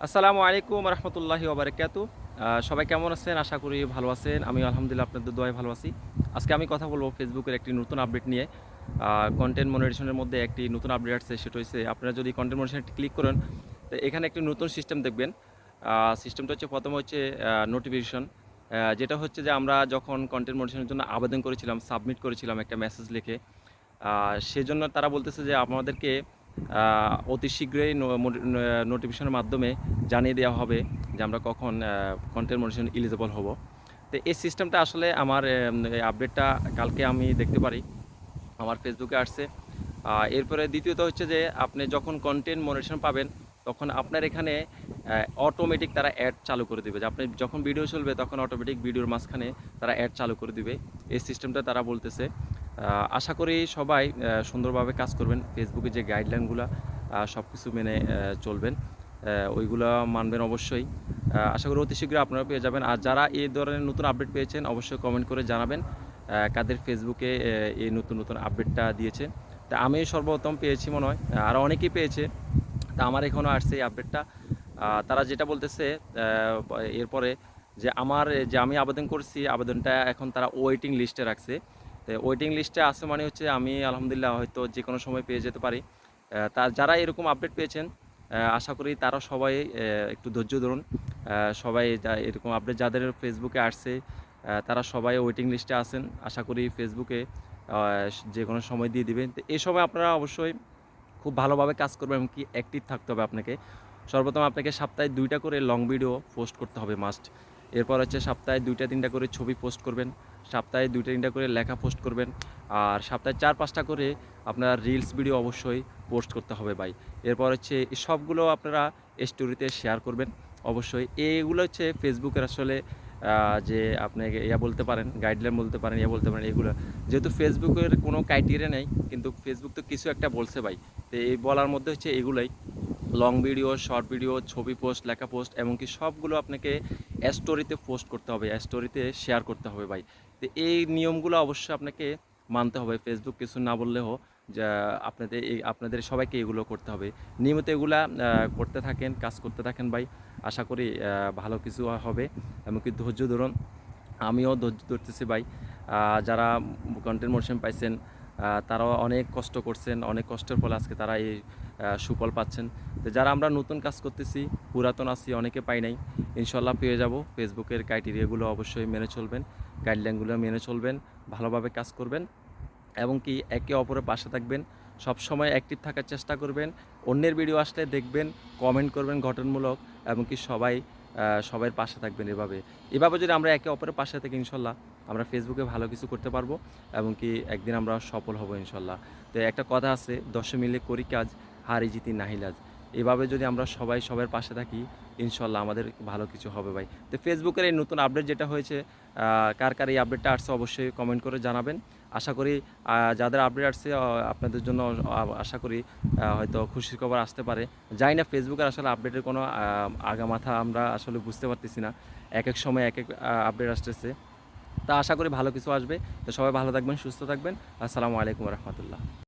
আসসালামু আলাইকুম রহমতুল্লাহি ওবারাকাতু। সবাই কেমন আছেন? আশা করি ভালো আছেন। আমি আলহামদুলিল্লাহ আপনাদের দোয়ায় ভালো আছি। আজকে আমি কথা বলব ফেসবুকের একটি নতুন আপডেট নিয়ে। কনটেন্ট মনিটাইজেশনের মধ্যে একটি নতুন আপডেট আসছে, সেটা হচ্ছে আপনারা যদি কনটেন্ট মনিটাইজেশন ক্লিক করেন, তো এখানে একটি নতুন সিস্টেম দেখবেন। সিস্টেমটা হচ্ছে প্রথমে হচ্ছে নোটিফিকেশন। যেটা হচ্ছে যে আমরা যখন কনটেন্ট মনিটাইজেশনের জন্য আবেদন করেছিলাম, সাবমিট করেছিলাম একটা মেসেজ লিখে। সেজন্য তারা বলতেছে যে আমাদেরকে অতি শীঘ্রই নোটিফিকেশনের মাধ্যমে জানিয়ে দেওয়া হবে যে আমরা কখন কন্টেন্ট মনিটাইজেশন এলিজিবল হব। তো এই সিস্টেমটা আসলে আমার এই আপডেটটা কালকে আমি দেখতে পারি, আমার ফেসবুকে আসছে। এরপরে দ্বিতীয়ত হচ্ছে যে আপনি যখন কন্টেন্ট মনিটাইজেশন পাবেন, তখন আপনার এখানে অটোমেটিক তারা অ্যাড চালু করে দেবে, যে আপনি যখন ভিডিও চলবে তখন অটোমেটিক ভিডিওর মাঝখানে তারা অ্যাড চালু করে দিবে। এই সিস্টেমটা তারা বলতেছে। আশা করি সবাই সুন্দরভাবে কাজ করবেন, ফেসবুকে যে গাইডলাইনগুলো সব কিছু মেনে চলবেন, ওইগুলো মানবেন অবশ্যই। আশা করি অতি শীঘ্রই আপনারা পেয়ে যাবেন। আর যারা এই ধরনের নতুন আপডেট পেয়েছেন অবশ্যই কমেন্ট করে জানাবেন কাদের ফেসবুকে এই নতুন নতুন আপডেটটা দিয়েছে। তা আমি সর্বপ্রথম পেয়েছি মনে হয়, আরও অনেকেই পেয়েছে। তা আমার এখনও আসছে এই আপডেটটা। তারা যেটা বলতেছে এরপরে যে আমি আবেদন করছি, আবেদনটা এখন তারা ওয়েটিং লিস্টে রাখছে। তো ওয়েটিং লিস্টে আছে মানে হচ্ছে আমি আলহামদুলিল্লাহ হয়তো যে কোনো সময় পেয়ে যেতে পারি। তার যারা এরকম আপডেট পেয়েছেন, আশা করি তারা সবাই একটু ধৈর্য ধরুন। সবাই এরকম আপডেট যাদের ফেসবুকে আসছে, তারা সবাই ওয়েটিং লিস্টে আছেন। আশা করি ফেসবুকে যে কোনো সময় দিয়ে দিবেন। তো এই সময় আপনারা অবশ্যই খুব ভালোভাবে কাজ করবেন, এমনকি অ্যাক্টিভ থাকতে হবে আপনাকে। সর্বপ্রথম আপনাকে সপ্তাহে ২টা করে লং ভিডিও পোস্ট করতে হবে মাস্ট। এরপর হচ্ছে সপ্তাহে ২টা-৩টা করে ছবি পোস্ট করবেন। সপ্তাহে ২টা-৩টা করে লেখা পোস্ট করবেন। আর সপ্তাহে ৪-৫টা করে আপনার রিলস ভিডিও অবশ্যই পোস্ট করতে হবে ভাই। এরপর হচ্ছে এই সবগুলো আপনারা স্টোরিতে শেয়ার করবেন অবশ্যই। এগুলো হচ্ছে ফেসবুকের আসলে যে আপনাকে বলতে পারেন, গাইডলাইন বলতে পারেন, বলতে পারেন এগুলো। যেহেতু ফেসবুকের কোনো ক্রাইটেরিয়া নেই, কিন্তু ফেসবুক তো কিছু একটা বলছে ভাই। তো এই বলার মধ্যে হচ্ছে এগুলাই, লং ভিডিও, শর্ট ভিডিও, ছবি পোস্ট, লেখা পোস্ট, এমনকি সবগুলো আপনাকে স্টোরিতে পোস্ট করতে হবে, স্টোরিতে শেয়ার করতে হবে ভাই। তো এই নিয়মগুলো অবশ্যই আপনাকে মানতে হবে, ফেসবুক কিছু না বললেও যা আপনাদের সবাইকে এগুলো করতে হবে। নিয়মিত এগুলা করতে থাকেন, কাজ করতে থাকেন ভাই। আশা করি ভালো কিছু হবে, এমনকি ধৈর্য ধরুন। আমিও ধৈর্য ধরতেছি ভাই। যারা কন্টেন্ট মোশন পাইছেন, তারাও অনেক কষ্ট করছেন, অনেক কষ্টের ফলে আজকে তারা এই সুফল পাচ্ছেন। তো যারা আমরা নতুন কাজ করতেছি, পুরাতন আছি, অনেকে পাই নাই, ইনশাল্লাহ পেয়ে যাব। ফেসবুকের ক্রাইটেরিয়াগুলো অবশ্যই মেনে চলবেন, গাইডলাইনগুলো মেনে চলবেন, ভালোভাবে কাজ করবেন, এবং কি একে অপরের পাশে থাকবেন। সবসময় অ্যাক্টিভ থাকার চেষ্টা করবেন। অন্যের ভিডিও আসলে দেখবেন, কমেন্ট করবেন গঠনমূলক, এবং কি সবাইয়ের পাশে থাকবেন। এভাবে যদি আমরা একে অপরের পাশে থাকি, ইনশাল্লাহ আমরা ফেসবুকে ভালো কিছু করতে পারবো, এবং কি একদিন আমরা সফল হব ইনশাল্লাহ। তো একটা কথা আছে, দশে মিলে করি কাজ, হারি জিতি নাহিলাজ। এভাবে যদি আমরা সবাই সবার পাশে থাকি, ইনশাল্লাহ আমাদের ভালো কিছু হবে ভাই। তো ফেসবুকের এই নতুন আপডেট যেটা হয়েছে, কার কার এই আপডেটটা আসছে অবশ্যই কমেন্ট করে জানাবেন। আশা করি যাদের আপডেট আসছে আপনাদের জন্য আশা করি হয়তো খুশির খবর আসতে পারে। জানি না ফেসবুকের আসলে আপডেটের কোনো আগামাথা আমরা আসলে বুঝতে পারতেছি না। একেক সময় একেক আপডেট আসতেছে। তা আশা করি ভালো কিছু আসবে। তো সবাই ভালো থাকবেন, সুস্থ থাকবেন। আসসালামু আলাইকুম রহমতুল্লাহ।